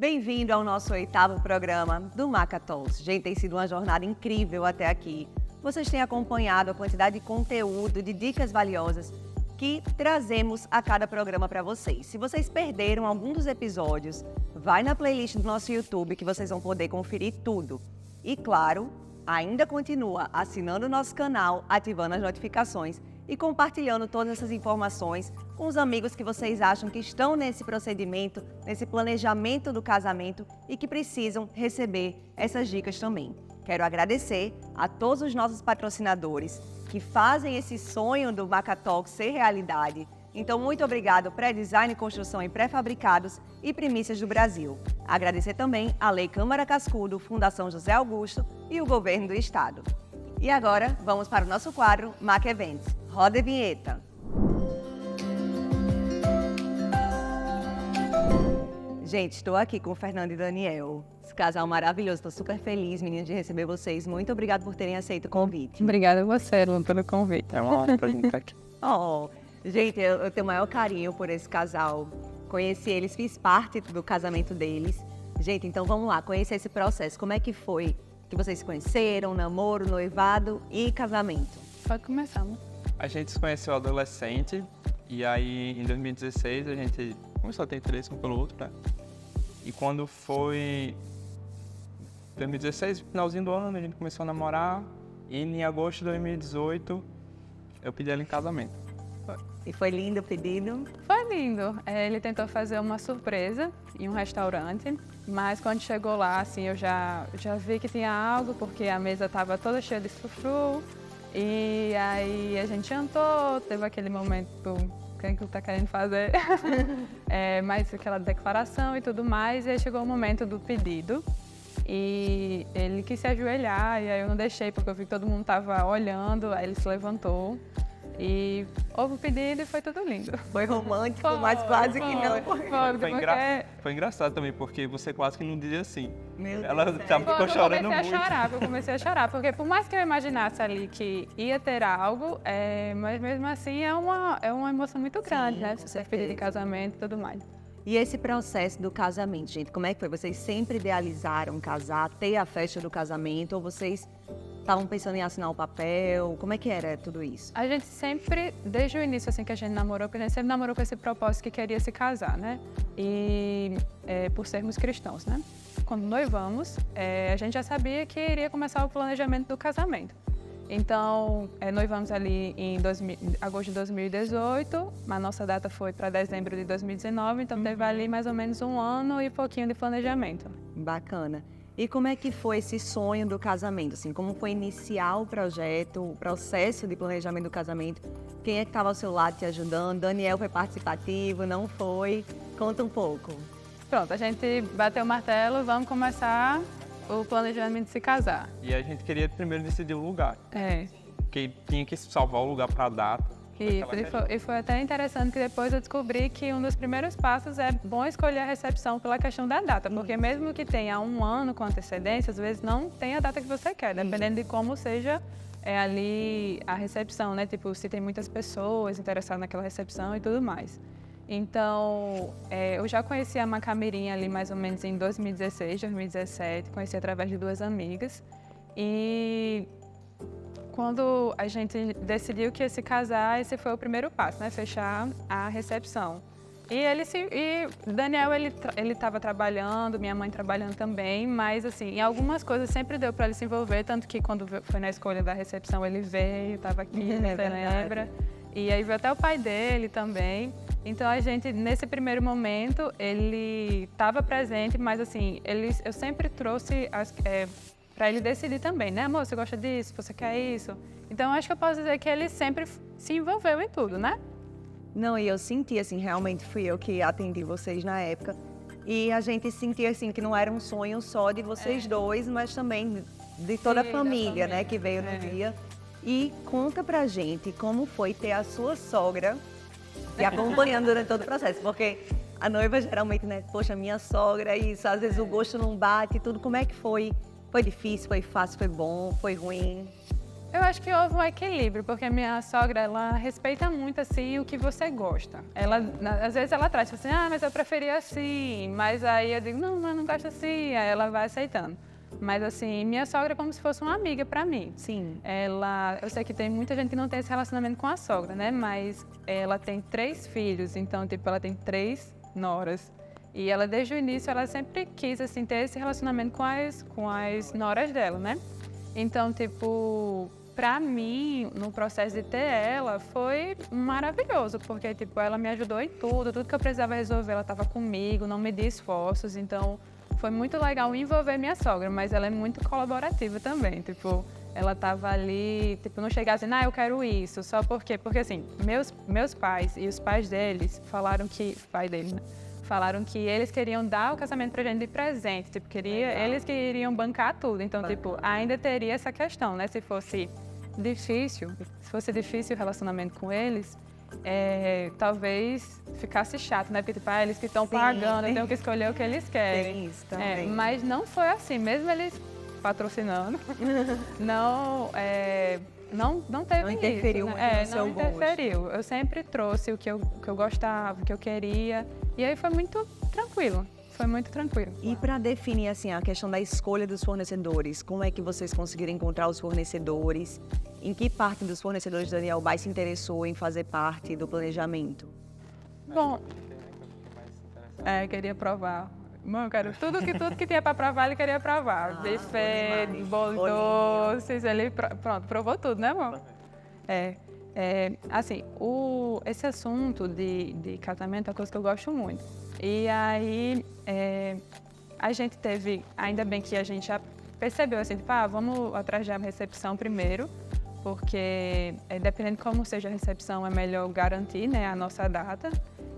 Bem-vindo ao nosso 8º programa do Maca Talks. Gente, tem sido uma jornada incrível até aqui. Vocês têm acompanhado a quantidade de conteúdo, de dicas valiosas que trazemos a cada programa para vocês. Se vocês perderam algum dos episódios, vai na playlist do nosso YouTube que vocês vão poder conferir tudo. E claro, ainda continua assinando o nosso canal, ativando as notificações e compartilhando todas essas informações com os amigos que vocês acham que estão nesse procedimento, nesse planejamento do casamento e que precisam receber essas dicas também. Quero agradecer a todos os nossos patrocinadores que fazem esse sonho do Maca Talks ser realidade. Então, muito obrigado Pré-Design, Construção e Pré-Fabricados e Primícias do Brasil. Agradecer também a Lei Câmara Cascudo, Fundação José Augusto e o Governo do Estado. E agora, vamos para o nosso quadro Maca Events. Roda a vinheta. Gente, estou aqui com o Fernando e Daniel. Esse casal maravilhoso. Estou super feliz, meninas, de receber vocês. Muito obrigada por terem aceito o convite. Obrigada a você, Luan, pelo convite. É uma honra pra gente estar aqui. Gente, eu tenho o maior carinho por esse casal. Conheci eles, fiz parte do casamento deles. Gente, então vamos lá, conhecer esse processo. Como é que foi que vocês se conheceram, namoro, noivado e casamento? Pode começar, amor. A gente se conheceu adolescente e aí em 2016 a gente começou a ter interesse um pelo outro, né? E quando foi 2016, finalzinho do ano, a gente começou a namorar e em agosto de 2018 eu pedi ela em casamento. E foi lindo o pedido? Foi lindo. Ele tentou fazer uma surpresa em um restaurante, mas quando chegou lá, assim, eu já vi que tinha algo, porque a mesa estava toda cheia de frufru. E aí a gente jantou, teve aquele momento do que tá querendo fazer, mas aquela declaração e tudo mais, e aí chegou o momento do pedido. E ele quis se ajoelhar, e aí eu não deixei, porque eu vi que todo mundo tava olhando, aí ele se levantou. E houve o pedido e foi tudo lindo. Foi romântico, mas quase que não. Foi engraçado também, porque você quase que não dizia assim. Meu Deus. Ela ficou chorando muito. Eu comecei a chorar, porque por mais que eu imaginasse ali que ia ter algo, mas mesmo assim é uma emoção muito grande, né? Você pedir de casamento e tudo mais. E esse processo do casamento, gente, como é que foi? Vocês sempre idealizaram casar, ter a festa do casamento, ou vocês estavam pensando em assinar o papel? Como é que era tudo isso? A gente sempre, desde o início assim que a gente namorou, porque a gente sempre namorou com esse propósito que queria se casar, né? E por sermos cristãos, né? Quando noivamos, a gente já sabia que iria começar o planejamento do casamento. Então, noivamos ali em agosto de 2018, a nossa data foi para dezembro de 2019, então teve ali mais ou menos um ano e pouquinho de planejamento. Bacana. E como é que foi esse sonho do casamento? Assim, como foi iniciar o projeto, o processo de planejamento do casamento? Quem é que estava ao seu lado te ajudando? Daniel foi participativo, não foi? Conta um pouco. Pronto, a gente bateu o martelo, vamos começar o planejamento de se casar. E a gente queria primeiro decidir o lugar. Porque tinha que salvar o lugar para a data. E foi até interessante que depois eu descobri que um dos primeiros passos é bom escolher a recepção pela questão da data, porque mesmo que tenha um ano com antecedência, às vezes não tem a data que você quer, dependendo de como seja ali a recepção, né? Tipo, se tem muitas pessoas interessadas naquela recepção e tudo mais. Então, eu já conheci a Macamirinha ali mais ou menos em 2016, 2017, conheci através de 2 amigas. E quando a gente decidiu que ia se casar, esse foi o primeiro passo, né? Fechar a recepção. E Daniel, ele estava trabalhando, minha mãe trabalhando também, mas assim, em algumas coisas sempre deu para ele se envolver, tanto que quando foi na escolha da recepção ele veio, estava aqui, você lembra? E aí veio até o pai dele também. Então a gente, nesse primeiro momento, ele estava presente, mas assim, eu sempre trouxe para ele decidir também, né, amor, você gosta disso, você quer isso? Então acho que eu posso dizer que ele sempre se envolveu em tudo, né? Não, e eu senti, assim, realmente fui eu que atendi vocês na época. E a gente sentia, assim, que não era um sonho só de vocês dois, mas também de toda a família, né, que veio no dia. E conta pra gente como foi ter a sua sogra te acompanhando durante todo o processo, porque a noiva geralmente, né, poxa, minha sogra, isso, às vezes o gosto não bate e tudo. Como é que foi? Foi difícil, foi fácil, foi bom, foi ruim? Eu acho que houve um equilíbrio, porque a minha sogra, ela respeita muito, assim, o que você gosta. Às vezes ela traz, tipo assim, mas eu preferia assim. Mas aí eu digo, não, mas não gosto assim. Aí ela vai aceitando. Mas, assim, minha sogra é como se fosse uma amiga pra mim. Sim. Eu sei que tem muita gente que não tem esse relacionamento com a sogra, né? Mas ela tem 3 filhos, então, tipo, ela tem 3 noras. E ela, desde o início, ela sempre quis, assim, ter esse relacionamento com as noras dela, né? Então, tipo, pra mim, no processo de ter ela, foi maravilhoso, porque, tipo, ela me ajudou em tudo que eu precisava resolver, ela estava comigo, não media esforços, então foi muito legal envolver minha sogra, mas ela é muito colaborativa também, tipo, ela estava ali, tipo, não chegava assim, eu quero isso, só porque, assim, meus pais e os pais deles falaram que, pai dele, né? Falaram que eles queriam dar o casamento pra gente de presente, tipo, eles queriam bancar tudo. Então, tipo, ainda teria essa questão, né? Se fosse difícil o relacionamento com eles, talvez ficasse chato, né? Porque, tipo, eles que estão pagando, eu tenho que escolher o que eles querem. Tem isso também. Mas não foi assim, mesmo eles patrocinando, não teve Não interferiu isso, muito né? no seu Não interferiu. Eu sempre trouxe o que eu gostava, o que eu queria. E aí foi muito tranquilo. E para definir assim a questão da escolha dos fornecedores, como é que vocês conseguiram encontrar os fornecedores? Em que parte dos fornecedores Daniel Bay se interessou em fazer parte do planejamento? Bom, queria provar. Mano, tudo que tinha para provar, ele queria provar. Buffet, bolo doces, ele provou tudo, né, amor? Assim, esse assunto de casamento é uma coisa que eu gosto muito. E aí, a gente teve, ainda bem que a gente já percebeu, assim, tipo, vamos atrás da recepção primeiro, porque dependendo de como seja a recepção, é melhor garantir, né, a nossa data.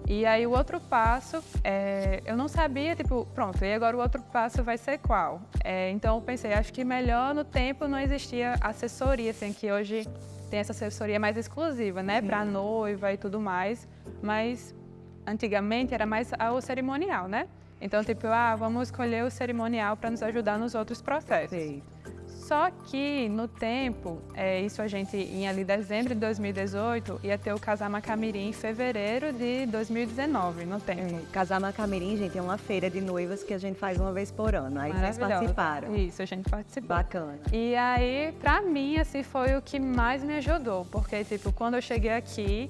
E aí o outro passo, eu não sabia, tipo, pronto, e agora o outro passo vai ser qual? Então eu pensei, acho que melhor no tempo não existia assessoria, assim, que hoje tem essa assessoria mais exclusiva, né, para noiva e tudo mais, mas antigamente era mais o cerimonial, né? Então, tipo, vamos escolher o cerimonial para nos ajudar nos outros processos. Sim. Só que, no tempo, isso a gente, em ali dezembro de 2018, ia ter o Casama Camirim em fevereiro de 2019, no tempo. Casama Camirim, gente, é uma feira de noivas que a gente faz uma vez por ano. Aí vocês participaram. Isso, a gente participou. Bacana. E aí, pra mim, assim, foi o que mais me ajudou, porque, tipo, quando eu cheguei aqui,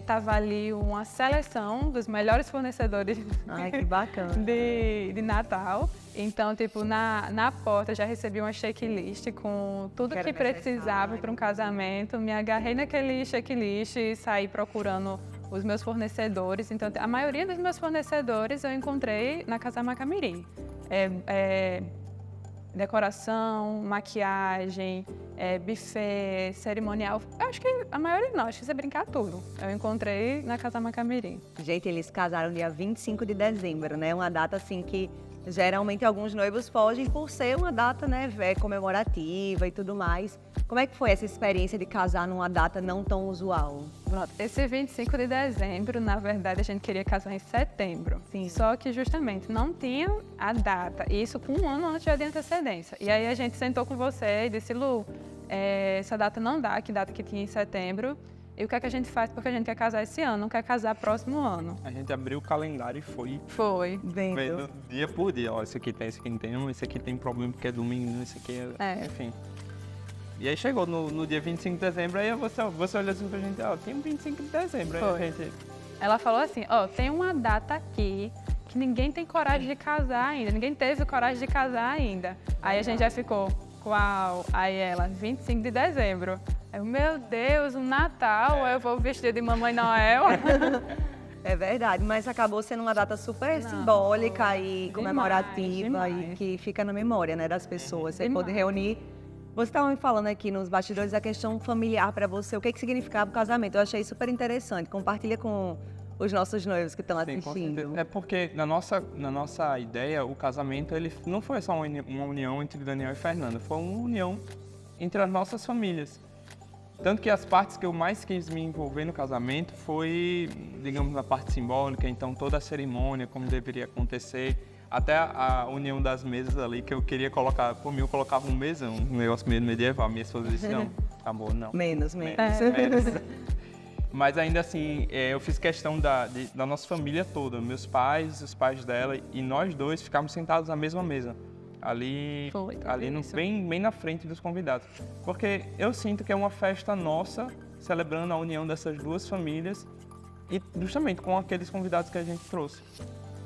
tava ali uma seleção dos melhores fornecedores Ai, que bacana. de Natal. Então, tipo, na porta já recebi uma checklist com tudo que precisava para um casamento. Me agarrei naquele checklist e saí procurando os meus fornecedores. Então, a maioria dos meus fornecedores eu encontrei na Casama Camirim. Decoração, maquiagem, buffet, cerimonial. Eu acho que a maioria não, acho que você brincar tudo. Eu encontrei na Casama Camirim. Gente, eles casaram dia 25 de dezembro, né? Uma data assim que geralmente alguns noivos fogem por ser uma data, né, comemorativa e tudo mais. Como é que foi essa experiência de casar numa data não tão usual? Pronto, esse 25 de dezembro, na verdade, a gente queria casar em setembro. Sim. Só que justamente não tinha a data, e isso com um ano antes de antecedência. E aí a gente sentou com você e disse, Lu, essa data não dá, que data que tinha em setembro. E o que é que a gente faz? Porque a gente quer casar esse ano, não quer casar próximo ano. A gente abriu o calendário e foi Vendo. vendo dia por dia. Ó, esse aqui tem, esse aqui não tem, esse aqui tem problema porque é domingo, esse aqui enfim. E aí chegou no dia 25 de dezembro, aí você olhou assim pra gente, tem um 25 de dezembro. Aí a gente... Ela falou assim, tem uma data aqui que ninguém tem coragem de casar ainda, ninguém teve coragem de casar ainda. Aí a gente já ficou, qual? Aí ela, 25 de dezembro. Eu, meu Deus, um Natal, eu vou vestida de Mamãe Noel. É verdade, mas acabou sendo uma data super simbólica e comemorativa e que fica na memória, né, das pessoas. Você pode reunir. Você estava me falando aqui nos bastidores da questão familiar para você, o que significava o casamento. Eu achei super interessante. Compartilha com os nossos noivos que estão assistindo. É porque, na nossa ideia, o casamento ele não foi só uma união entre Daniel e Fernanda, foi uma união entre as nossas famílias. Tanto que as partes que eu mais quis me envolver no casamento foi, digamos, a parte simbólica, então toda a cerimônia, como deveria acontecer, até a união das mesas ali, que eu queria colocar, por mim eu colocava um mesão, um negócio meio medieval, minha esposa disse, não, Amor, não. Menos. Menos. Mas ainda assim, eu fiz questão da nossa família toda, meus pais, os pais dela e nós dois ficamos sentados na mesma mesa. Ali bem na frente dos convidados. Porque eu sinto que é uma festa nossa, celebrando a união dessas duas famílias e justamente com aqueles convidados que a gente trouxe.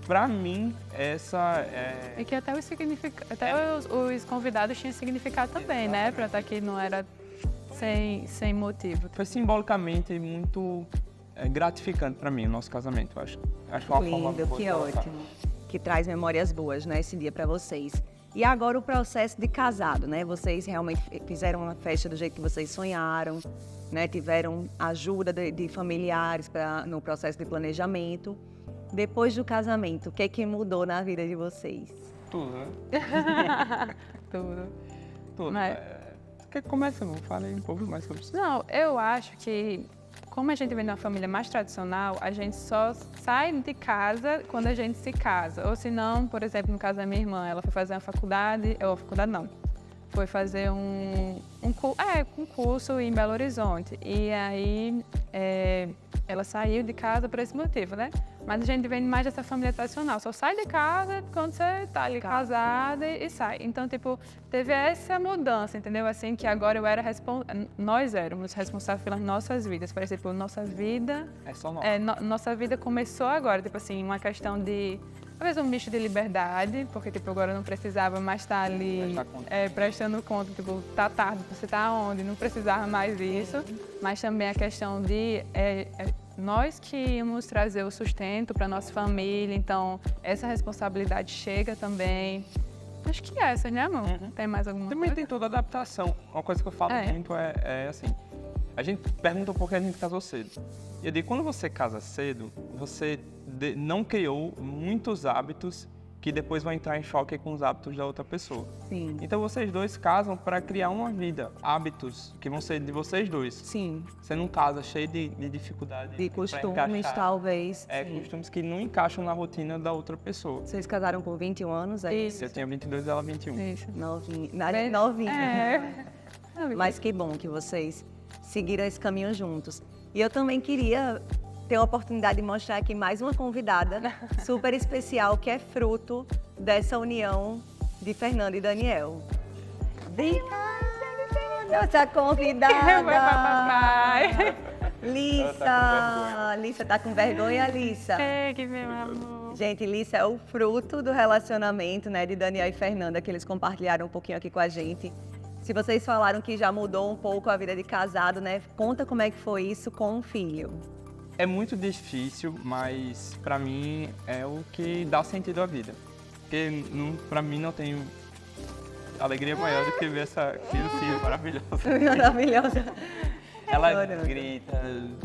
Pra mim, essa é... E que até os convidados tinham significado também, né? Pra estar aqui não era sem motivo. Foi simbolicamente muito gratificante pra mim o nosso casamento, eu acho. Acho uma forma Lindo, boa que de colocar. ótimo. Que traz memórias boas, né, esse dia para vocês. E agora o processo de casado, né? Vocês realmente fizeram uma festa do jeito que vocês sonharam, né? Tiveram ajuda de familiares no processo de planejamento. Depois do casamento, o que é que mudou na vida de vocês? Tudo, né? Tudo. Tudo. Mas- Quer que comece? Fala aí um pouco mais sobre isso. Não, eu acho que, como a gente vem de uma família mais tradicional, a gente só sai de casa quando a gente se casa. Ou se não, por exemplo, no caso da minha irmã, ela foi fazer uma faculdade, foi fazer um curso em Belo Horizonte. E aí ela saiu de casa por esse motivo, né? Mas a gente vem mais dessa família tradicional. Só sai de casa quando você tá ali casada e sai. Então, tipo, teve essa mudança, entendeu? Assim, que agora nós éramos responsáveis pelas nossas vidas. Por exemplo, nossa vida... É só nosso. Nossa vida começou agora, tipo assim, uma questão de... Talvez um misto de liberdade, porque, tipo, agora eu não precisava mais estar ali prestando conta, tipo, tá tarde, você tá onde, não precisava mais disso. Mas também a questão de nós que íamos trazer o sustento para nossa família, então essa responsabilidade chega também. Acho que é essa, né, amor? Tem mais alguma Também coisa? tem toda a adaptação. Uma coisa que eu falo muito é assim, a gente pergunta por que a gente casou cedo. E eu digo, quando você casa cedo, você não criou muitos hábitos que depois vão entrar em choque com os hábitos da outra pessoa. Sim. Então vocês dois casam para criar uma vida, hábitos que vão ser de vocês dois. Sim. Você não casa cheio de dificuldade. De pra costumes, encaixar. talvez. É, Sim. costumes que não encaixam na rotina da outra pessoa. Vocês casaram com 21 anos? É Isso. Eu tinha 22 e ela 21. Isso. Novinha. Bem- Novinha. É. Mas que bom que vocês seguiram esse caminho juntos. E eu também queria ter a oportunidade de mostrar aqui mais uma convidada super especial, que é fruto dessa união de Fernanda e Daniel. Vem cá, nossa convidada! Papai. Lissa tá com vergonha, Lissa? É, que meu amor. Gente, Lissa é o fruto do relacionamento, né, de Daniel e Fernanda, que eles compartilharam um pouquinho aqui com a gente. Se vocês falaram que já mudou um pouco a vida de casado, né, conta como é que foi isso com um filho. É muito difícil, mas pra mim é o que dá sentido à vida. Porque pra mim não tem alegria maior do que ver essa filha maravilhosa. Maravilhosa. Ela Adorando. grita,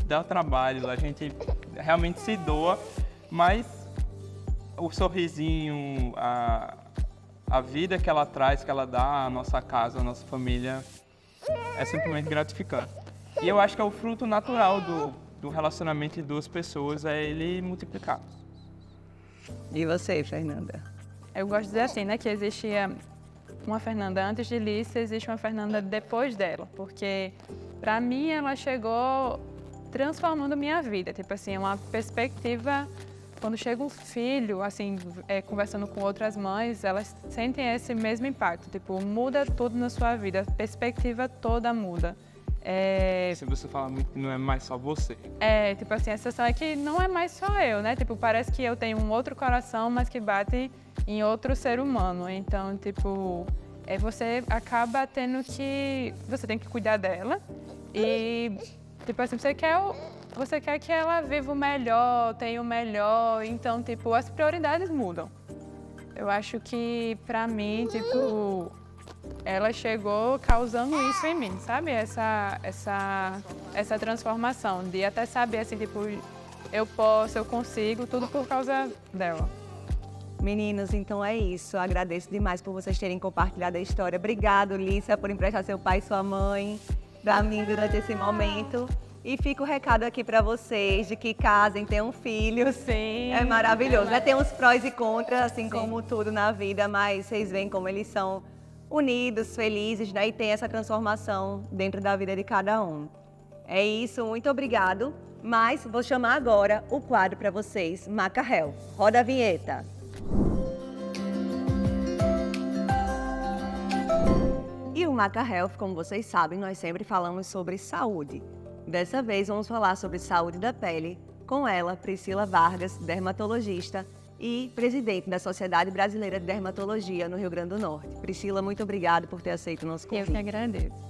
dá trabalho, a gente realmente se doa, mas o sorrisinho, a vida que ela traz, que ela dá à nossa casa, à nossa família, é simplesmente gratificante. E eu acho que é o fruto natural do relacionamento de duas pessoas, é ele multiplicar. E você, Fernanda? Eu gosto de dizer assim, né, que existia uma Fernanda antes de Lissa, existe uma Fernanda depois dela, porque pra mim ela chegou transformando minha vida, tipo assim, uma perspectiva, quando chega um filho, assim, conversando com outras mães, elas sentem esse mesmo impacto, tipo, muda tudo na sua vida, a perspectiva toda muda. Se você fala muito que não é mais só você. Tipo assim, a sensação é que não é mais só eu, né? Tipo, parece que eu tenho um outro coração, mas que bate em outro ser humano. Então, tipo, você acaba tendo que... Você tem que cuidar dela e, tipo assim, você quer que ela viva o melhor, tenha o melhor. Então, tipo, as prioridades mudam. Eu acho que, pra mim, tipo... Ela chegou causando isso em mim, sabe? Essa transformação de até saber, assim, tipo, eu consigo, tudo por causa dela. Meninos, então é isso. Eu agradeço demais por vocês terem compartilhado a história. Obrigado, Lissa, por emprestar seu pai e sua mãe pra mim durante esse momento. E fica o recado aqui pra vocês de que casem, tenham filhos. Sim. É maravilhoso, né? Tem uns prós e contras, assim como tudo na vida, mas vocês veem como eles são unidos, felizes, né? E tem essa transformação dentro da vida de cada um. É isso, muito obrigado. Mas vou chamar agora o quadro para vocês, Maca Health. Roda a vinheta. E o Maca Health, como vocês sabem, nós sempre falamos sobre saúde. Dessa vez vamos falar sobre saúde da pele com ela, Priscila Vargas, dermatologista e presidente da Sociedade Brasileira de Dermatologia no Rio Grande do Norte. Priscila, muito obrigada por ter aceito o nosso Eu convite. que agradeço.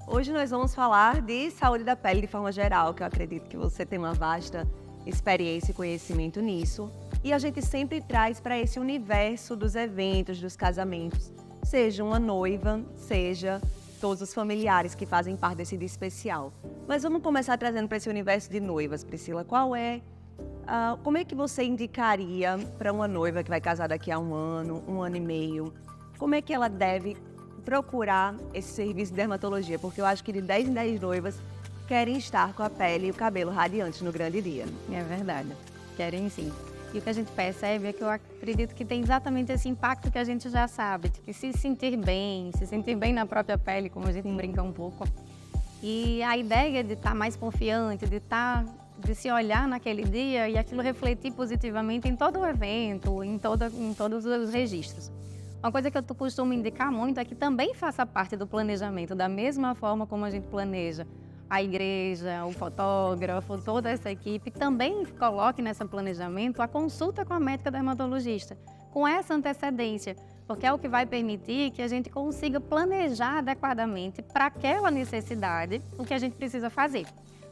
Hoje nós vamos falar de saúde da pele de forma geral, que eu acredito que você tem uma vasta experiência e conhecimento nisso. E a gente sempre traz para esse universo dos eventos, dos casamentos, seja uma noiva, seja todos os familiares que fazem parte desse dia especial. Mas vamos começar trazendo para esse universo de noivas, Priscila. Como é que você indicaria para uma noiva que vai casar daqui a um ano e meio, como é que ela deve procurar esse serviço de dermatologia? Porque eu acho que de 10 em 10 noivas querem estar com a pele e o cabelo radiantes no grande dia. É verdade, querem sim. E o que a gente percebe é que eu acredito que tem exatamente esse impacto que a gente já sabe, de que se sentir bem na própria pele, como a gente brinca um pouco. E a ideia de estar mais confiante, de se olhar naquele dia e aquilo refletir positivamente em todo o evento, em todos os registros. Uma coisa que eu costumo indicar muito é que também faça parte do planejamento, da mesma forma como a gente planeja a igreja, o fotógrafo, toda essa equipe, também coloque nesse planejamento a consulta com a médica dermatologista, com essa antecedência, porque é o que vai permitir que a gente consiga planejar adequadamente para aquela necessidade o que a gente precisa fazer.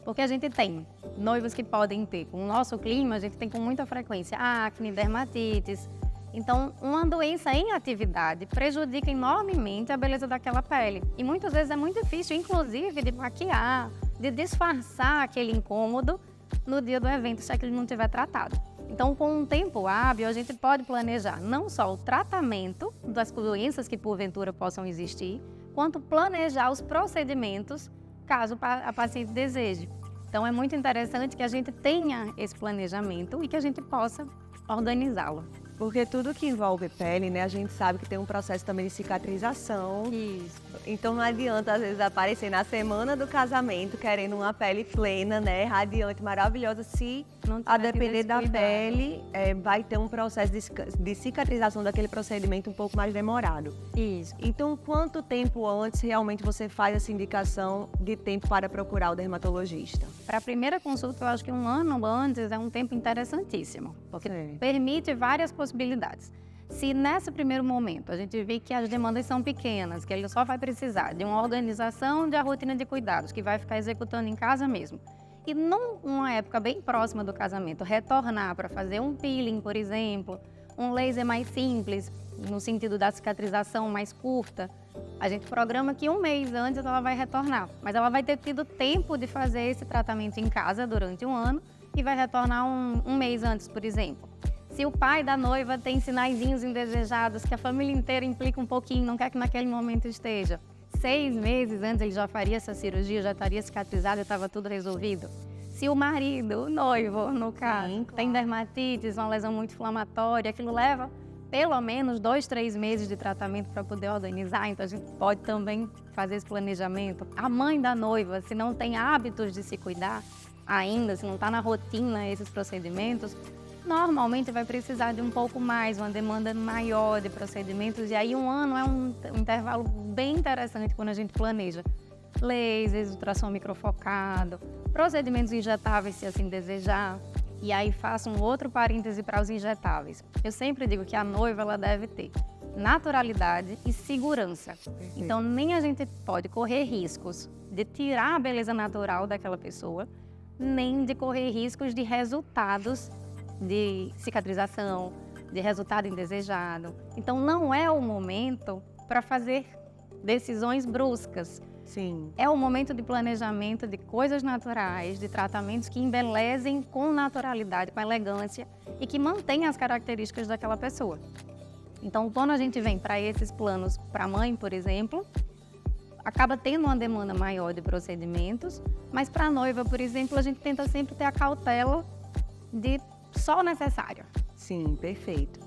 Porque a gente tem noivos que podem ter, com o nosso clima, a gente tem com muita frequência acne, dermatites. Então, uma doença em atividade prejudica enormemente a beleza daquela pele. E muitas vezes é muito difícil, inclusive, de maquiar, de disfarçar aquele incômodo no dia do evento, se aquele não estiver tratado. Então, com um tempo hábil, a gente pode planejar não só o tratamento das doenças que porventura possam existir, quanto planejar os procedimentos, caso a paciente deseje. Então, é muito interessante que a gente tenha esse planejamento e que a gente possa organizá-lo. Porque tudo que envolve pele, né, a gente sabe que tem um processo também de cicatrização. Isso. Então não adianta, às vezes, aparecer na semana do casamento querendo uma pele plena, né, radiante, maravilhosa, se a depender da pele, vai ter um processo de cicatrização daquele procedimento um pouco mais demorado. Isso. Então, quanto tempo antes realmente você faz essa indicação de tempo para procurar o dermatologista? Para a primeira consulta, eu acho que um ano antes é um tempo interessantíssimo, porque Sim. permite várias possibilidades. Se nesse primeiro momento a gente vê que as demandas são pequenas, que ele só vai precisar de uma organização da rotina de cuidados, que vai ficar executando em casa mesmo, e numa época bem próxima do casamento, retornar para fazer um peeling, por exemplo, um laser mais simples, no sentido da cicatrização mais curta, a gente programa que um mês antes ela vai retornar, mas ela vai ter tido tempo de fazer esse tratamento em casa durante um ano e vai retornar um mês antes, por exemplo. Se o pai da noiva tem sinaizinhos indesejados, que a família inteira implica um pouquinho, não quer que naquele momento esteja, 6 meses antes ele já faria essa cirurgia, já estaria cicatrizado e estava tudo resolvido. Se o marido, o noivo, no caso, Sim, claro. tem dermatites, uma lesão muito inflamatória, aquilo leva pelo menos 2, 3 meses de tratamento para poder organizar, então a gente pode também fazer esse planejamento. A mãe da noiva, se não tem hábitos de se cuidar ainda, se não está na rotina esses procedimentos, normalmente vai precisar de um pouco mais, uma demanda maior de procedimentos, e aí um ano é um intervalo bem interessante quando a gente planeja. Lasers, ultrassom microfocado, procedimentos injetáveis se assim desejar. E aí faço um outro parêntese para os injetáveis. Eu sempre digo que a noiva ela deve ter naturalidade e segurança. Então nem a gente pode correr riscos de tirar a beleza natural daquela pessoa, nem de correr riscos de resultados de cicatrização, de resultado indesejado. Então não é o momento para fazer decisões bruscas. Sim. É o momento de planejamento de coisas naturais, de tratamentos que embelezem com naturalidade, com elegância e que mantenham as características daquela pessoa. Então, quando a gente vem para esses planos, para a mãe, por exemplo, acaba tendo uma demanda maior de procedimentos, mas para a noiva, por exemplo, a gente tenta sempre ter a cautela de só o necessário. Sim, perfeito.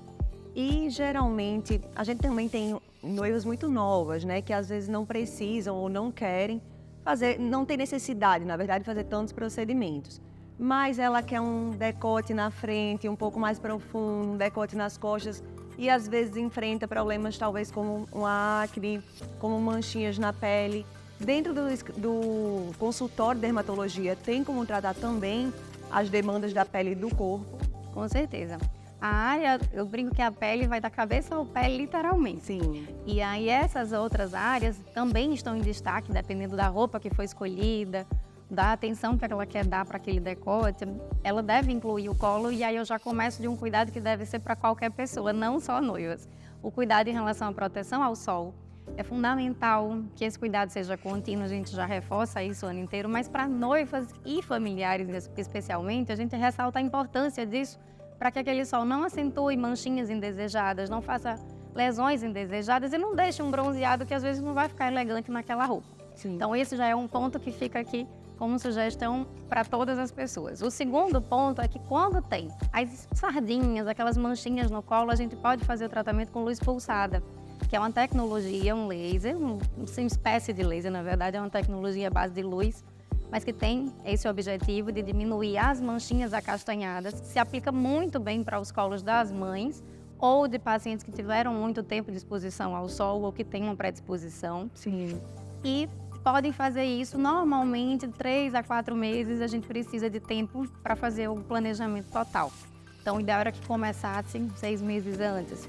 E geralmente a gente também tem noivas muito novas, né, que às vezes não precisam ou não querem fazer, não tem necessidade, na verdade, de fazer tantos procedimentos. Mas ela quer um decote na frente, um pouco mais profundo, um decote nas costas, e às vezes enfrenta problemas talvez como uma acne, como manchinhas na pele. Dentro do consultório de dermatologia, tem como tratar também as demandas da pele e do corpo? Com certeza. A área, eu brinco que a pele vai da cabeça ao pé, literalmente. Sim. E aí essas outras áreas também estão em destaque, dependendo da roupa que foi escolhida, da atenção que ela quer dar para aquele decote. Ela deve incluir o colo, e aí eu já começo de um cuidado que deve ser para qualquer pessoa, não só noivas. O cuidado em relação à proteção ao sol. É fundamental que esse cuidado seja contínuo, a gente já reforça isso o ano inteiro, mas para noivas e familiares especialmente, a gente ressalta a importância disso para que aquele sol não acentue manchinhas indesejadas, não faça lesões indesejadas e não deixe um bronzeado que às vezes não vai ficar elegante naquela roupa. Sim. Então esse já é um ponto que fica aqui como sugestão para todas as pessoas. O segundo ponto é que quando tem as sardinhas, aquelas manchinhas no colo, a gente pode fazer o tratamento com luz pulsada, que é uma tecnologia, um laser, uma espécie de laser, na verdade, é uma tecnologia à base de luz, mas que tem esse objetivo de diminuir as manchinhas acastanhadas. Se aplica muito bem para os colos das mães ou de pacientes que tiveram muito tempo de exposição ao sol ou que têm uma predisposição. Sim. E podem fazer isso normalmente 3 a 4 meses, a gente precisa de tempo para fazer o planejamento total. Então, o ideal era que começasse 6 meses antes.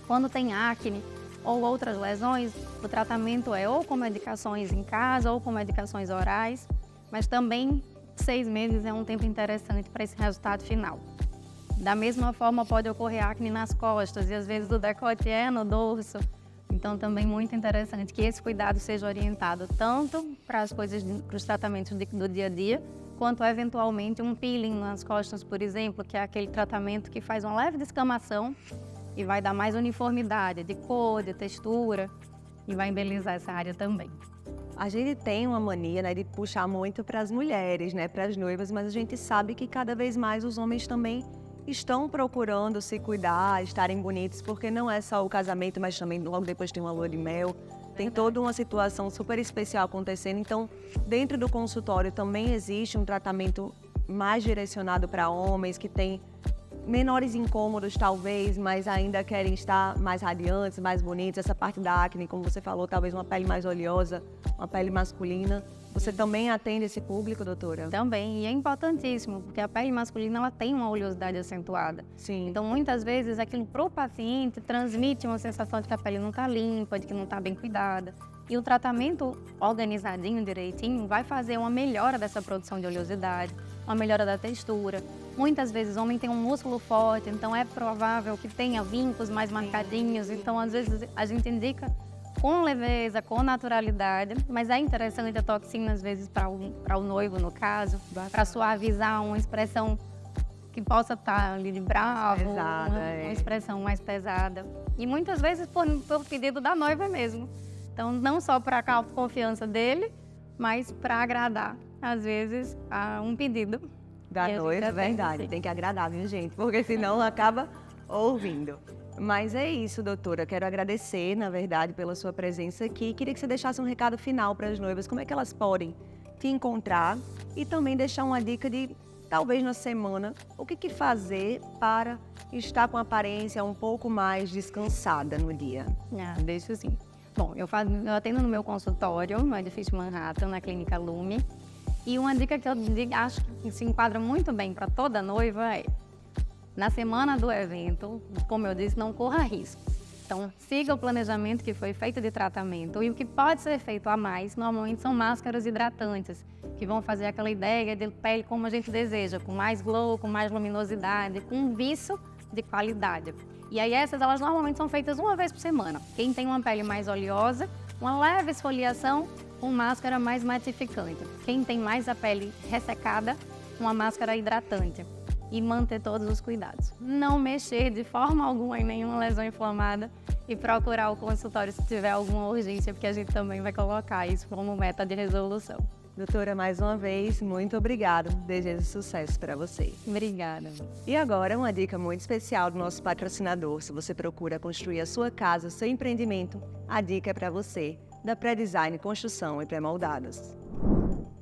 Quando tem acne ou outras lesões, o tratamento é ou com medicações em casa ou com medicações orais, mas também 6 meses é um tempo interessante para esse resultado final. Da mesma forma, pode ocorrer acne nas costas e às vezes o decote é no dorso. Então, também muito interessante que esse cuidado seja orientado tanto para as coisas, para os tratamentos do dia a dia, quanto eventualmente um peeling nas costas, por exemplo, que é aquele tratamento que faz uma leve descamação e vai dar mais uniformidade de cor, de textura e vai embelezar essa área também. A gente tem uma mania, né, de puxar muito para as mulheres, né, para as noivas, mas a gente sabe que cada vez mais os homens também estão procurando se cuidar, estarem bonitos, porque não é só o casamento, mas também logo depois tem uma lua de mel. Tem toda uma situação super especial acontecendo. Então, dentro do consultório também existe um tratamento mais direcionado para homens que têm menores incômodos, talvez, mas ainda querem estar mais radiantes, mais bonitos. Essa parte da acne, como você falou, talvez uma pele mais oleosa, uma pele masculina. Você também atende esse público, doutora? Também, e é importantíssimo, porque a pele masculina ela tem uma oleosidade acentuada. Sim. Então, muitas vezes, aquilo para o paciente transmite uma sensação de que a pele não está limpa, de que não está bem cuidada. E o tratamento organizadinho, direitinho, vai fazer uma melhora dessa produção de oleosidade, uma melhora da textura. Muitas vezes o homem tem um músculo forte, então é provável que tenha vincos mais marcadinhos. Então, às vezes, a gente indica com leveza, com naturalidade, mas é interessante a toxina, às vezes, para o noivo, no caso, para suavizar uma expressão que possa estar ali de bravo, Pesada, uma expressão mais pesada. E muitas vezes por pedido da noiva mesmo. Então, não só para a autoconfiança dele, mas para agradar, às vezes, a um pedido. Da noiva, verdade. Tem que agradar, viu, gente? Porque senão acaba ouvindo. Mas é isso, doutora. Quero agradecer, na verdade, pela sua presença aqui. Queria que você deixasse um recado final para as noivas. Como é que elas podem te encontrar? E também deixar uma dica de, talvez na semana, o que fazer para estar com a aparência um pouco mais descansada no dia. Deixo sim. Bom, eu atendo no meu consultório, no edifício Manhattan, na Clínica Lume. E uma dica que eu acho que se enquadra muito bem para toda noiva é: na semana do evento, como eu disse, não corra risco. Então, siga o planejamento que foi feito de tratamento. E o que pode ser feito a mais, normalmente são máscaras hidratantes, que vão fazer aquela ideia de pele como a gente deseja, com mais glow, com mais luminosidade, com um viço de qualidade. E aí essas, elas normalmente são feitas uma vez por semana. Quem tem uma pele mais oleosa, uma leve esfoliação com máscara mais matificante. Quem tem mais a pele ressecada, uma máscara hidratante. E manter todos os cuidados. Não mexer de forma alguma em nenhuma lesão inflamada e procurar o consultório se tiver alguma urgência, porque a gente também vai colocar isso como meta de resolução. Doutora, mais uma vez, muito obrigada. Desejo sucesso para você. Obrigada. E agora, uma dica muito especial do nosso patrocinador. Se você procura construir a sua casa, seu empreendimento, a dica é para você, da Pré-Design Construção e Pré-Moldadas.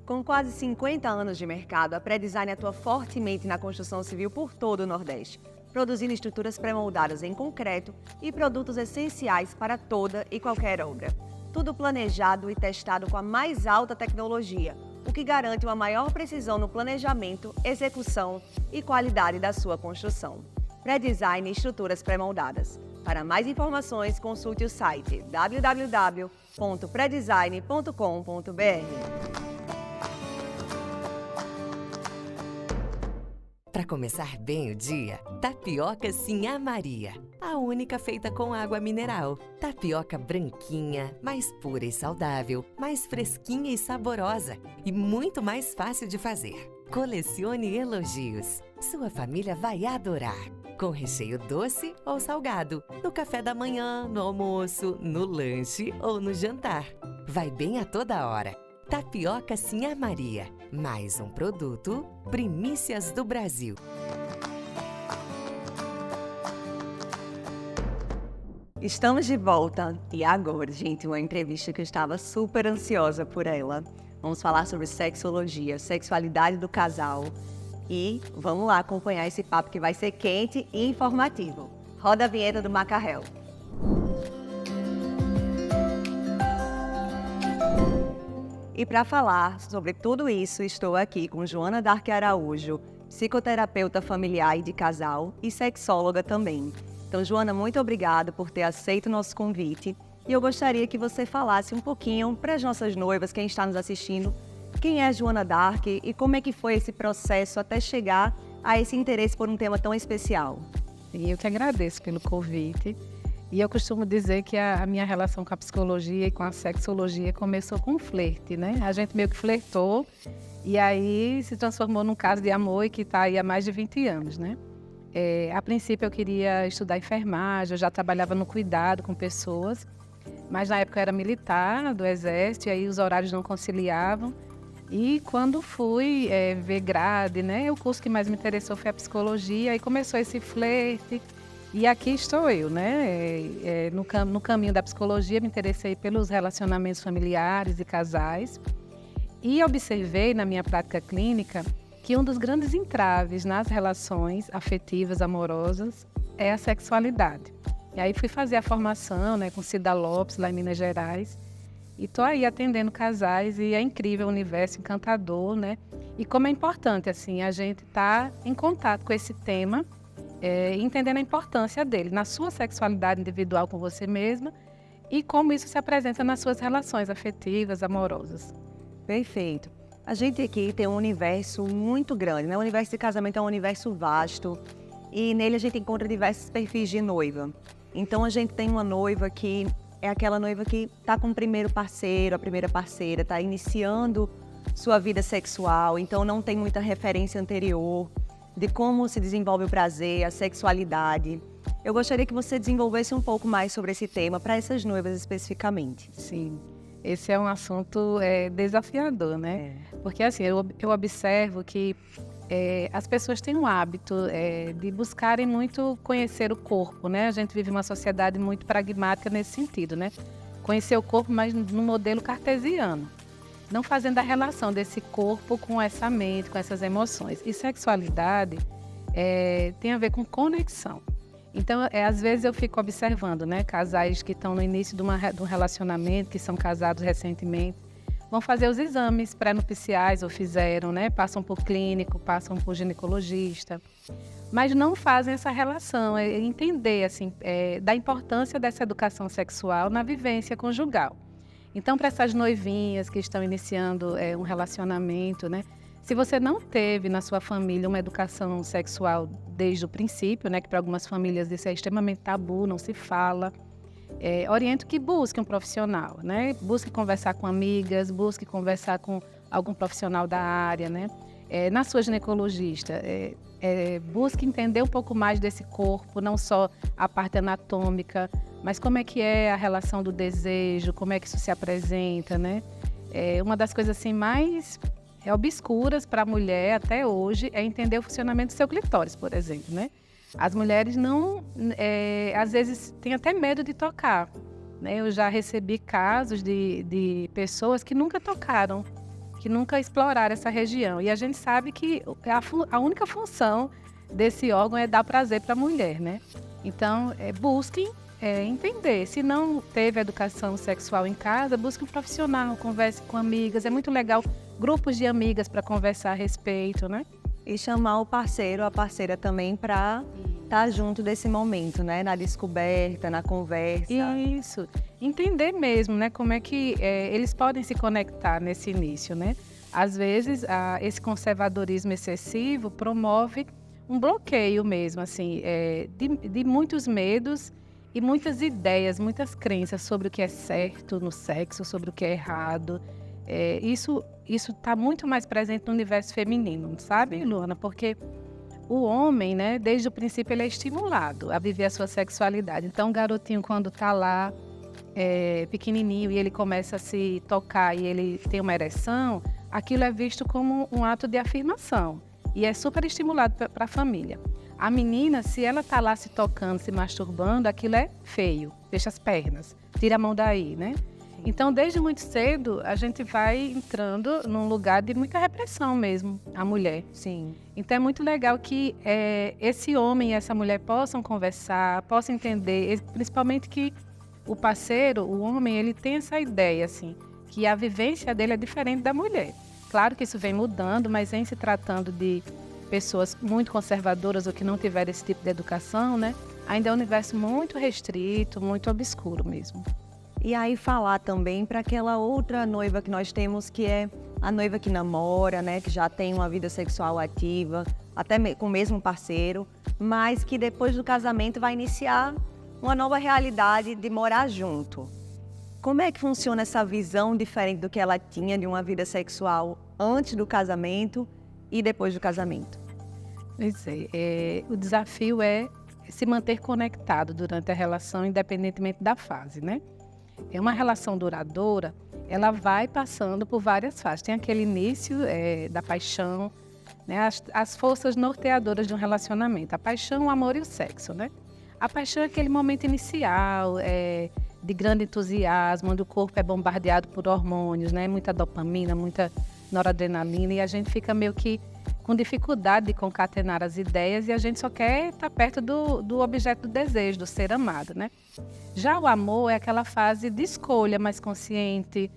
Com quase 50 anos de mercado, a Pré-Design atua fortemente na construção civil por todo o Nordeste, produzindo estruturas pré-moldadas em concreto e produtos essenciais para toda e qualquer obra. Tudo planejado e testado com a mais alta tecnologia, o que garante uma maior precisão no planejamento, execução e qualidade da sua construção. Pré-Design e estruturas pré-moldadas. Para mais informações, consulte o site www.predesign.com.br. Para começar bem o dia, tapioca Sinhá Maria. A única feita com água mineral. Tapioca branquinha, mais pura e saudável, mais fresquinha e saborosa e muito mais fácil de fazer. Colecione elogios. Sua família vai adorar. Com recheio doce ou salgado. No café da manhã, no almoço, no lanche ou no jantar. Vai bem a toda hora. Tapioca Sinhá Maria. Mais um produto Primícias do Brasil. Estamos de volta e agora, gente, uma entrevista que eu estava super ansiosa por ela. Vamos falar sobre sexologia, sexualidade do casal e vamos lá acompanhar esse papo que vai ser quente e informativo. Roda a vinheta do Macarrel. E para falar sobre tudo isso, estou aqui com Joana Dark Araújo, psicoterapeuta familiar e de casal e sexóloga também. Então, Joana, muito obrigada por ter aceito o nosso convite. E eu gostaria que você falasse um pouquinho para as nossas noivas, quem está nos assistindo, quem é a Joana Dark e como é que foi esse processo até chegar a esse interesse por um tema tão especial. E eu que agradeço pelo convite. E eu costumo dizer que a minha relação com a psicologia e com a sexologia começou com um flerte, né? A gente meio que flertou e aí se transformou num caso de amor e que está aí há mais de 20 anos, né? A princípio eu queria estudar enfermagem, eu já trabalhava no cuidado com pessoas, mas na época eu era militar do Exército e aí os horários não conciliavam. E quando fui ver grade, né? O curso que mais me interessou foi a psicologia e começou esse flerte. E aqui estou eu, né? No caminho da psicologia, me interessei pelos relacionamentos familiares e casais. E observei na minha prática clínica que um dos grandes entraves nas relações afetivas, amorosas, é a sexualidade. E aí fui fazer a formação, né, com Cida Lopes, lá em Minas Gerais. E estou aí atendendo casais e é incrível o universo encantador, né? E como é importante, assim, a gente estar em contato com esse tema, entendendo a importância dele na sua sexualidade individual com você mesma e como isso se apresenta nas suas relações afetivas, amorosas. Perfeito. A gente aqui tem um universo muito grande, né? O universo de casamento é um universo vasto e nele a gente encontra diversos perfis de noiva. Então a gente tem uma noiva que é aquela noiva que está com o primeiro parceiro, a primeira parceira, está iniciando sua vida sexual, então não tem muita referência anterior de como se desenvolve o prazer, a sexualidade. Eu gostaria que você desenvolvesse um pouco mais sobre esse tema para essas noivas especificamente. Sim, esse é um assunto desafiador, né? Porque assim, eu observo que as pessoas têm um hábito de buscarem muito conhecer o corpo, né? A gente vive uma sociedade muito pragmática nesse sentido, né? Conhecer o corpo, mas no modelo cartesiano. Não fazendo a relação desse corpo com essa mente, com essas emoções. E sexualidade tem a ver com conexão. Então, às vezes eu fico observando, né, casais que estão no início de um relacionamento, que são casados recentemente, vão fazer os exames pré-nupciais ou fizeram, né, passam por clínico, passam por ginecologista, mas não fazem essa relação, entender assim, da importância dessa educação sexual na vivência conjugal. Então, para essas noivinhas que estão iniciando um relacionamento, né? Se você não teve na sua família uma educação sexual desde o princípio, né? Que para algumas famílias isso é extremamente tabu, não se fala. Oriento que busque um profissional, né? Busque conversar com amigas, busque conversar com algum profissional da área, né? Na sua ginecologista, busque entender um pouco mais desse corpo, não só a parte anatômica, mas como é que é a relação do desejo, como é que isso se apresenta, né? uma das coisas assim mais obscuras para a mulher até hoje é entender o funcionamento do seu clitóris, por exemplo, né? As mulheres não, às vezes, têm até medo de tocar, né? Eu já recebi casos de pessoas que nunca tocaram, que nunca exploraram essa região. E a gente sabe que a única função desse órgão é dar prazer para a mulher, né? Então, busquem entender. Se não teve educação sexual em casa, busque um profissional, converse com amigas. É muito legal grupos de amigas para conversar a respeito, né? E chamar o parceiro, a parceira também para estar junto desse momento, né? Na descoberta, na conversa. Isso. Entender mesmo, né? Como é que eles podem se conectar nesse início, né? Às vezes, esse conservadorismo excessivo promove um bloqueio mesmo, assim, de muitos medos e muitas ideias, muitas crenças sobre o que é certo no sexo, sobre o que é errado. Isso está muito mais presente no universo feminino, sabe, Luana? Porque o homem, né, desde o princípio, ele é estimulado a viver a sua sexualidade. Então, o garotinho, quando está lá, pequenininho, e ele começa a se tocar e ele tem uma ereção, aquilo é visto como um ato de afirmação. E é super estimulado para a família. A menina, se ela está lá se tocando, se masturbando, aquilo é feio. Fecha as pernas, tira a mão daí, né? Então, desde muito cedo, a gente vai entrando num lugar de muita repressão mesmo, a mulher. Sim. Então, é muito legal que esse homem e essa mulher possam conversar, possam entender, principalmente que o parceiro, o homem, ele tem essa ideia, assim, que a vivência dele é diferente da mulher. Claro que isso vem mudando, mas em se tratando de pessoas muito conservadoras ou que não tiveram esse tipo de educação, né? Ainda é um universo muito restrito, muito obscuro mesmo. E aí falar também para aquela outra noiva que nós temos, que é a noiva que namora, né? Que já tem uma vida sexual ativa, até com o mesmo parceiro, mas que depois do casamento vai iniciar uma nova realidade de morar junto. Como é que funciona essa visão diferente do que ela tinha de uma vida sexual antes do casamento e depois do casamento? Pois o desafio é se manter conectado durante a relação, independentemente da fase, né? É uma relação duradoura, ela vai passando por várias fases. Tem aquele início da paixão, né? As forças norteadoras de um relacionamento. A paixão, o amor e o sexo, né? A paixão é aquele momento inicial, de grande entusiasmo, onde o corpo é bombardeado por hormônios, né? Muita dopamina, muita noradrenalina, e a gente fica meio que com dificuldade de concatenar as ideias e a gente só quer estar perto do objeto do desejo, do ser amado, né? Já o amor é aquela fase de escolha mais consciente,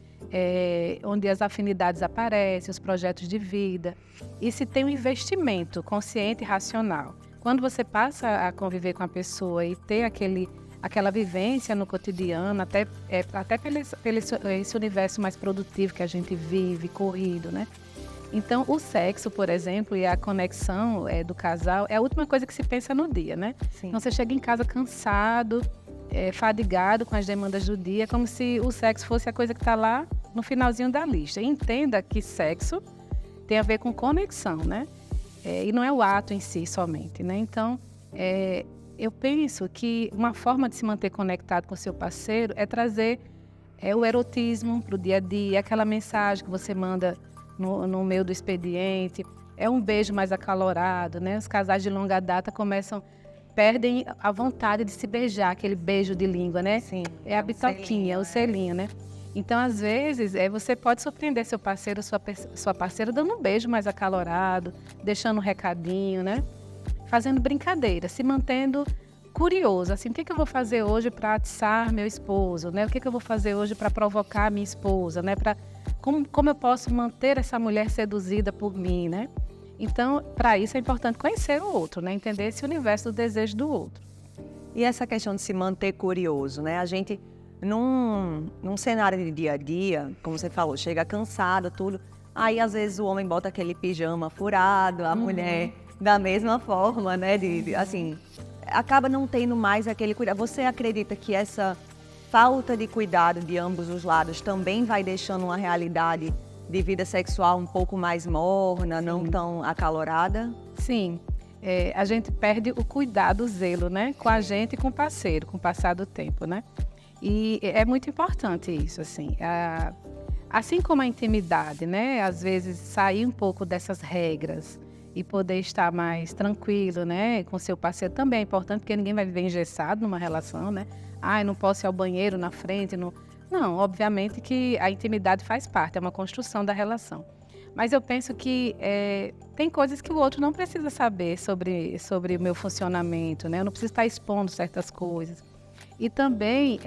onde as afinidades aparecem, os projetos de vida, e se tem um investimento consciente e racional. Quando você passa a conviver com a pessoa e ter aquela vivência no cotidiano, até pelo esse universo mais produtivo que a gente vive, corrido, né? Então, o sexo, por exemplo, e a conexão do casal é a última coisa que se pensa no dia, né? Sim. Então, você chega em casa cansado, fadigado com as demandas do dia, como se o sexo fosse a coisa que está lá no finalzinho da lista. E entenda que sexo tem a ver com conexão, né? E não é o ato em si somente, né? Então, eu penso que uma forma de se manter conectado com o seu parceiro é trazer o erotismo para o dia a dia, aquela mensagem que você manda no meio do expediente, é um beijo mais acalorado, né? Os casais de longa data perdem a vontade de se beijar, aquele beijo de língua, né? Sim. É a bitoquinha, o selinho, né? Então, às vezes, você pode surpreender seu parceiro, sua parceira, dando um beijo mais acalorado, deixando um recadinho, né? Fazendo brincadeira, se mantendo curioso, assim, o que eu vou fazer hoje para atiçar meu esposo, né? O que eu vou fazer hoje para provocar minha esposa, né? Como eu posso manter essa mulher seduzida por mim, né? Então, para isso é importante conhecer o outro, né? Entender esse universo do desejo do outro. E essa questão de se manter curioso, né? A gente, num cenário de dia a dia, como você falou, chega cansado, tudo. Aí, às vezes, o homem bota aquele pijama furado, a mulher da mesma forma, né? Assim, acaba não tendo mais aquele cuidado. Você acredita que essa falta de cuidado de ambos os lados também vai deixando uma realidade de vida sexual um pouco mais morna, não tão acalorada? Sim. A gente perde o cuidado, o zelo, né? Com a gente e com o parceiro, com o passar do tempo, né? E é muito importante isso, assim. assim como a intimidade, né? Às vezes sair um pouco dessas regras e poder estar mais tranquilo, né? Com seu parceiro também é importante, porque ninguém vai viver engessado numa relação, né? Ah, eu não posso ir ao banheiro na frente. Não, obviamente que a intimidade faz parte, é uma construção da relação. Mas eu penso que tem coisas que o outro não precisa saber sobre o meu funcionamento, né? Eu não preciso estar expondo certas coisas. E também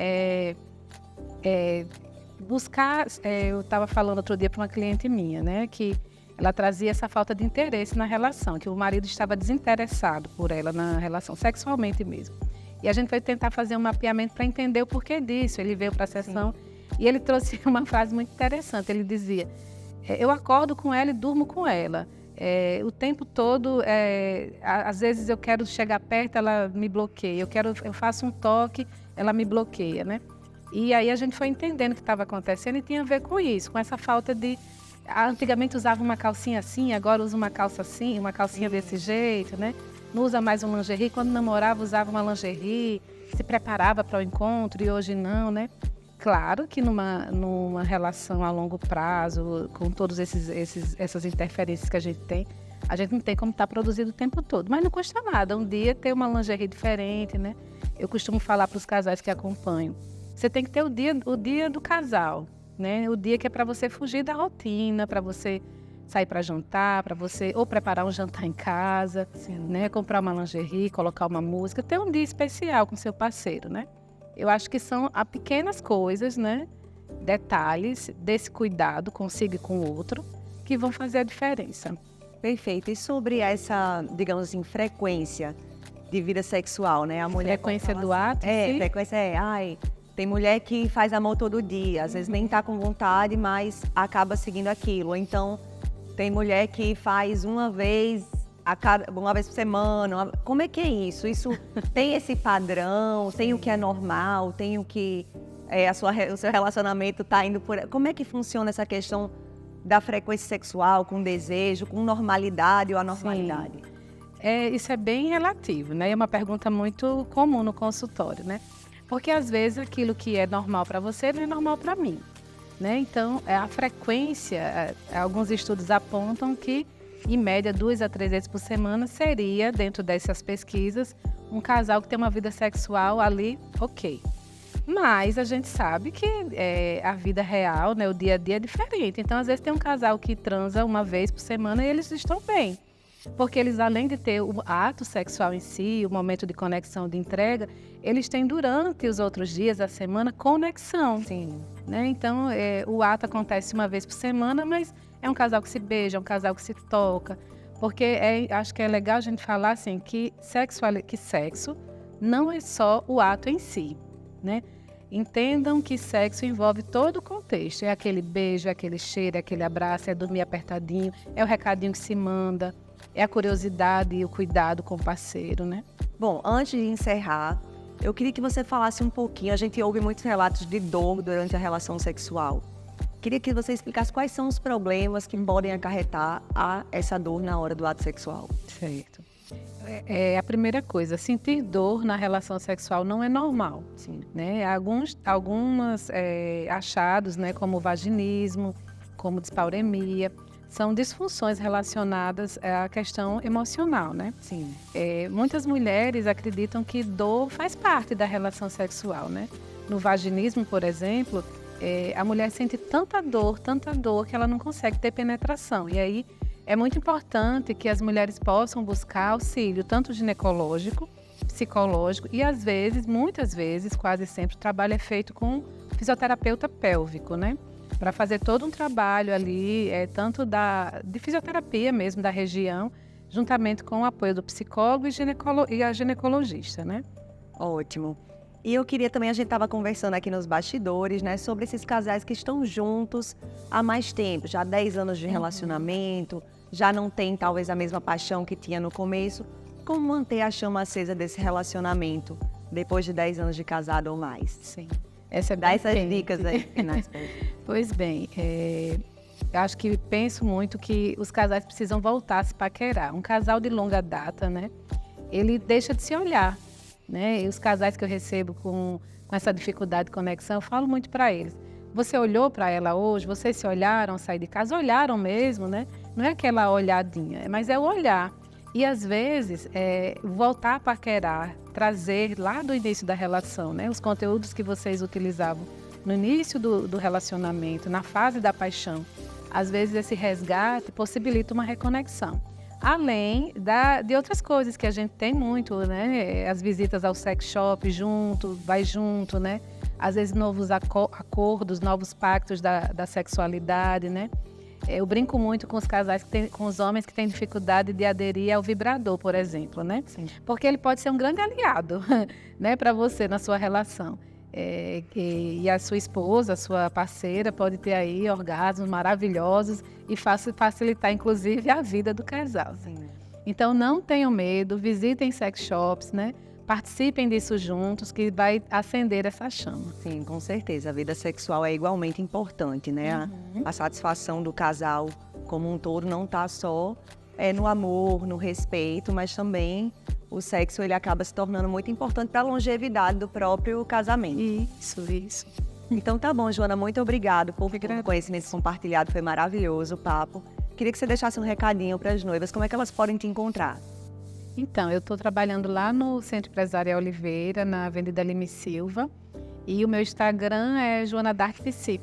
buscar, eu estava falando outro dia para uma cliente minha, né? Que ela trazia essa falta de interesse na relação, que o marido estava desinteressado por ela na relação, sexualmente mesmo. E a gente foi tentar fazer um mapeamento para entender o porquê disso. Ele veio para a sessão e ele trouxe uma frase muito interessante. Ele dizia, eu acordo com ela e durmo com ela. O tempo todo, às vezes eu quero chegar perto, ela me bloqueia. Eu faço um toque, ela me bloqueia, né? E aí a gente foi entendendo o que estava acontecendo e tinha a ver com isso, com essa falta de... Antigamente usava uma calcinha assim, agora usa uma calça assim, uma calcinha desse jeito, né? Não usa mais um lingerie. Quando namorava, usava uma lingerie, se preparava para o encontro e hoje não, né? Claro que numa relação a longo prazo, com todas essas interferências que a gente não tem como estar produzindo o tempo todo. Mas não custa nada, um dia ter uma lingerie diferente, né? Eu costumo falar para os casais que acompanho. Você tem que ter o dia do casal, né? O dia que é para você fugir da rotina, para você sair para jantar, para você ou preparar um jantar em casa, né? Comprar uma lingerie, colocar uma música, ter um dia especial com seu parceiro, né? Eu acho que são pequenas coisas, né? Detalhes desse cuidado consigo e com o outro que vão fazer a diferença. Perfeito. E sobre essa, digamos assim, frequência de vida sexual, né? A mulher Frequência do ato? Sim. Frequência tem mulher que faz amor todo dia, às vezes nem tá com vontade, mas acaba seguindo aquilo. Ou então, tem mulher que faz uma vez por semana. Como é que é isso? Isso tem esse padrão? Tem o que é normal? Tem o que o seu relacionamento está indo por... Como é que funciona essa questão da frequência sexual, com desejo, com normalidade ou anormalidade? Isso é bem relativo, né? É uma pergunta muito comum no consultório, né? Porque às vezes aquilo que é normal para você não é normal para mim, né? Então, a frequência, alguns estudos apontam que em média 2 a 3 vezes por semana seria, dentro dessas pesquisas, um casal que tem uma vida sexual ali, ok. Mas a gente sabe que a vida real, né, o dia a dia é diferente. Então, às vezes tem um casal que transa uma vez por semana e eles estão bem. Porque eles, além de ter o ato sexual em si, o momento de conexão, de entrega, eles têm durante os outros dias da semana conexão. Sim. Né? Então, o ato acontece uma vez por semana, mas é um casal que se beija, é um casal que se toca. Porque acho que é legal a gente falar assim, que sexo não é só o ato em si, né? Entendam que sexo envolve todo o contexto. É aquele beijo, é aquele cheiro, é aquele abraço, é dormir apertadinho, é o recadinho que se manda, é a curiosidade e o cuidado com o parceiro, né? Bom, antes de encerrar, eu queria que você falasse um pouquinho. A gente ouve muitos relatos de dor durante a relação sexual. Queria que você explicasse quais são os problemas que podem acarretar essa dor na hora do ato sexual. Certo. A primeira coisa, sentir dor na relação sexual não é normal. Sim. Né? Alguns achados, né, como vaginismo, como dispauremia, são disfunções relacionadas à questão emocional, né? Sim. Muitas mulheres acreditam que dor faz parte da relação sexual, né? No vaginismo, por exemplo, a mulher sente tanta dor, que ela não consegue ter penetração. E aí é muito importante que as mulheres possam buscar auxílio, tanto ginecológico, psicológico e às vezes, muitas vezes, quase sempre, o trabalho é feito com fisioterapeuta pélvico, né? Para fazer todo um trabalho ali, tanto de fisioterapia mesmo da região, juntamente com o apoio do psicólogo e a ginecologista, né? Ótimo. E eu queria também, a gente estava conversando aqui nos bastidores, né, sobre esses casais que estão juntos há mais tempo, já há 10 anos de relacionamento, já não tem talvez a mesma paixão que tinha no começo. Como manter a chama acesa desse relacionamento depois de 10 anos de casado ou mais? Sim. Dá essas dicas aí finais. Pois bem, eu acho que penso muito que os casais precisam voltar a se paquerar. Um casal de longa data, né? Ele deixa de se olhar, né? E os casais que eu recebo com essa dificuldade de conexão, eu falo muito para eles. Você olhou para ela hoje? Vocês se olharam, sair de casa? Olharam mesmo, né? Não é aquela olhadinha, mas é o olhar. E às vezes, voltar a paquerar, trazer lá do início da relação, né? Os conteúdos que vocês utilizavam no início do relacionamento, na fase da paixão. Às vezes esse resgate possibilita uma reconexão. Além de outras coisas que a gente tem muito, né? As visitas ao sex shop vai junto, né? Às vezes novos acordos, novos pactos da sexualidade, né? Eu brinco muito com os casais, com os homens que têm dificuldade de aderir ao vibrador, por exemplo, né? Sim. Porque ele pode ser um grande aliado, né, para você na sua relação. E a sua esposa, a sua parceira, pode ter aí orgasmos maravilhosos e facilitar, inclusive, a vida do casal. Sim. Então, não tenham medo, visitem sex shops, né? Participem disso juntos, que vai acender essa chama. Sim, com certeza. A vida sexual é igualmente importante, né? A satisfação do casal como um todo não está só no amor, no respeito, mas também o sexo ele acaba se tornando muito importante para a longevidade do próprio casamento. Isso. Então tá bom, Joana, muito obrigado por o conhecimento compartilhado, foi maravilhoso o papo. Queria que você deixasse um recadinho para as noivas, como é que elas podem te encontrar? Então, eu estou trabalhando lá no Centro Empresarial Oliveira, na Avenida Lime Silva, e o meu Instagram é Joana Dark PC.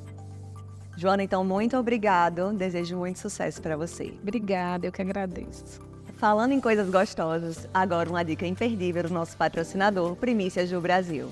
Joana, então, muito obrigado. Desejo muito sucesso para você. Obrigada, eu que agradeço. Falando em coisas gostosas, agora uma dica imperdível do nosso patrocinador, Primícias do Brasil.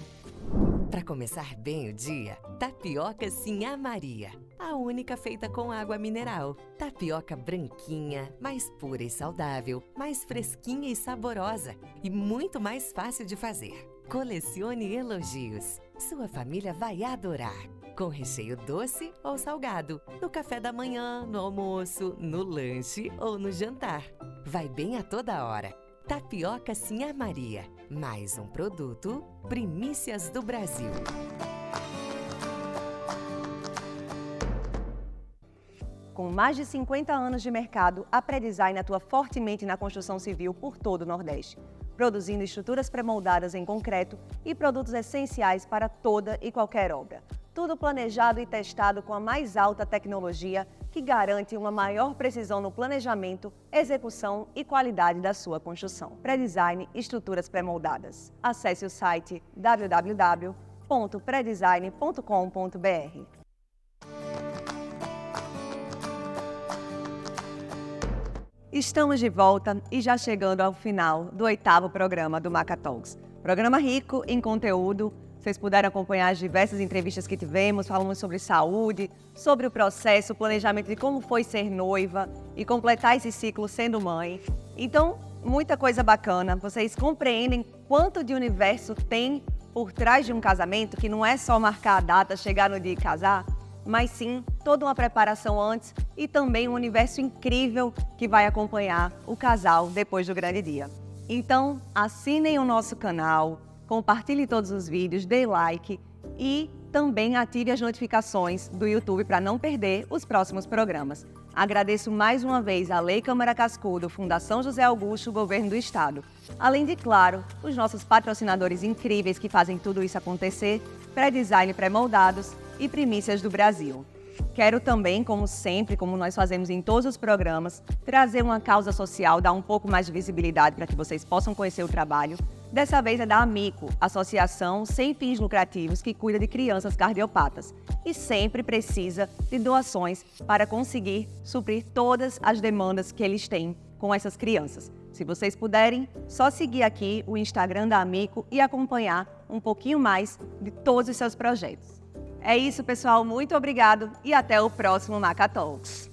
Para começar bem o dia, tapioca Sinhá Maria. A única feita com água mineral. Tapioca branquinha, mais pura e saudável, mais fresquinha e saborosa e muito mais fácil de fazer. Colecione elogios. Sua família vai adorar. Com recheio doce ou salgado. No café da manhã, no almoço, no lanche ou no jantar. Vai bem a toda hora. Tapioca Sinhá Maria. Mais um produto Primícias do Brasil. Com mais de 50 anos de mercado, a Pré-Design atua fortemente na construção civil por todo o Nordeste, produzindo estruturas pré-moldadas em concreto e produtos essenciais para toda e qualquer obra. Tudo planejado e testado com a mais alta tecnologia, que garante uma maior precisão no planejamento, execução e qualidade da sua construção. Pré-Design Estruturas Pré-moldadas. Acesse o site www.predesign.com.br. Estamos de volta e já chegando ao final do 8º programa do Maca Talks. Programa rico em conteúdo. Vocês puderam acompanhar as diversas entrevistas que tivemos, falamos sobre saúde, sobre o processo, o planejamento de como foi ser noiva e completar esse ciclo sendo mãe. Então, muita coisa bacana. Vocês compreendem quanto de universo tem por trás de um casamento, que não é só marcar a data, chegar no dia e casar, mas sim toda uma preparação antes e também um universo incrível que vai acompanhar o casal depois do grande dia. Então, assinem o nosso canal, compartilhe todos os vídeos, dê like e também ative as notificações do YouTube para não perder os próximos programas. Agradeço mais uma vez a Lei Câmara Cascudo, Fundação José Augusto, Governo do Estado. Além de, claro, os nossos patrocinadores incríveis que fazem tudo isso acontecer, Pré-Design Pré-moldados e Primícias do Brasil. Quero também, como sempre, como nós fazemos em todos os programas, trazer uma causa social, dar um pouco mais de visibilidade para que vocês possam conhecer o trabalho. Dessa vez é da Amico, associação sem fins lucrativos que cuida de crianças cardiopatas e sempre precisa de doações para conseguir suprir todas as demandas que eles têm com essas crianças. Se vocês puderem, só seguir aqui o Instagram da Amico e acompanhar um pouquinho mais de todos os seus projetos. É isso, pessoal. Muito obrigado e até o próximo Maca Talks.